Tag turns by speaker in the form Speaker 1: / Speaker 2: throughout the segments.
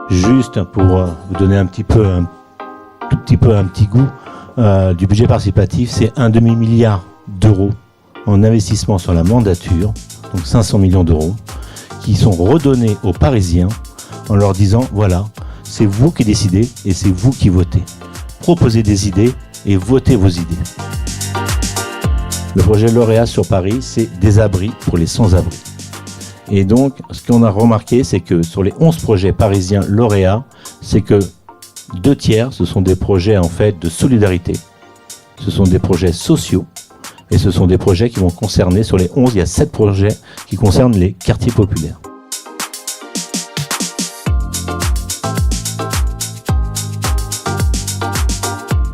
Speaker 1: Juste pour vous donner un petit goût du budget participatif, c'est 1,5 milliard d'euros en investissement sur la mandature, donc 500 millions d'euros, qui sont redonnés aux Parisiens en leur disant voilà, c'est vous qui décidez et c'est vous qui votez. Proposez des idées et votez vos idées. Le projet lauréat sur Paris, c'est des abris pour les sans-abri. Et donc, ce qu'on a remarqué, c'est que sur les 11 projets parisiens lauréats, c'est que 2/3, ce sont des projets en fait de solidarité. Ce sont des projets sociaux et ce sont des projets qui vont concerner, sur les 11, il y a 7 projets qui concernent les quartiers populaires.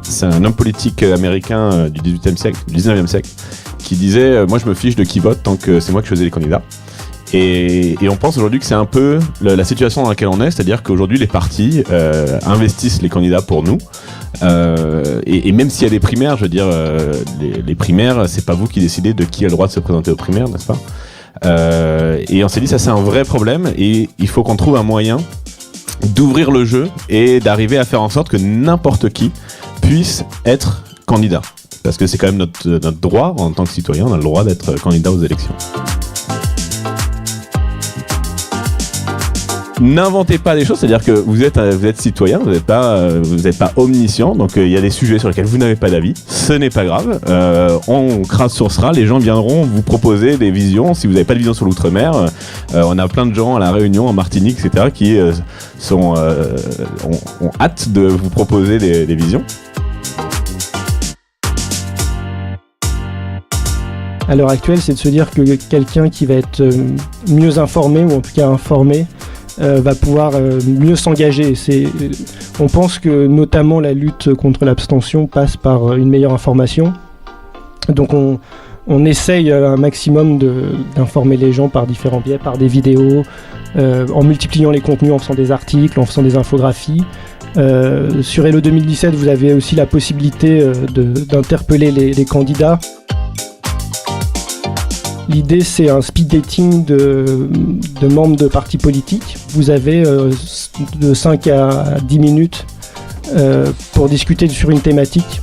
Speaker 2: C'est un homme politique américain du 19e siècle, qui disait moi je me fiche de qui vote tant que c'est moi qui choisis les candidats. Et on pense aujourd'hui que c'est un peu la situation dans laquelle on est, c'est-à-dire qu'aujourd'hui les partis investissent les candidats pour nous. Et même s'il y a des primaires, je veux dire, les primaires, c'est pas vous qui décidez de qui a le droit de se présenter aux primaires, n'est-ce pas ? Et on s'est dit ça c'est un vrai problème et il faut qu'on trouve un moyen d'ouvrir le jeu et d'arriver à faire en sorte que n'importe qui puisse être candidat. Parce que c'est quand même notre droit, en tant que citoyen, on a le droit d'être candidat aux élections. N'inventez pas des choses, c'est-à-dire que vous êtes citoyen, vous n'êtes pas omniscient, donc il y a des sujets sur lesquels vous n'avez pas d'avis, ce n'est pas grave, on crowdsourcera, les gens viendront vous proposer des visions, si vous n'avez pas de vision sur l'outre-mer, on a plein de gens à La Réunion, en Martinique, etc., qui ont hâte de vous proposer des visions.
Speaker 3: À l'heure actuelle, c'est de se dire que quelqu'un qui va être mieux informé, ou en tout cas informé, va pouvoir mieux s'engager. On pense que notamment la lutte contre l'abstention passe par une meilleure information. Donc on essaye un maximum d'informer les gens par différents biais, par des vidéos, en multipliant les contenus, en faisant des articles, en faisant des infographies. Sur Hello 2017, vous avez aussi la possibilité d'interpeller les candidats. L'idée, c'est un speed dating de membres de partis politiques. Vous avez de 5 à 10 minutes pour discuter sur une thématique.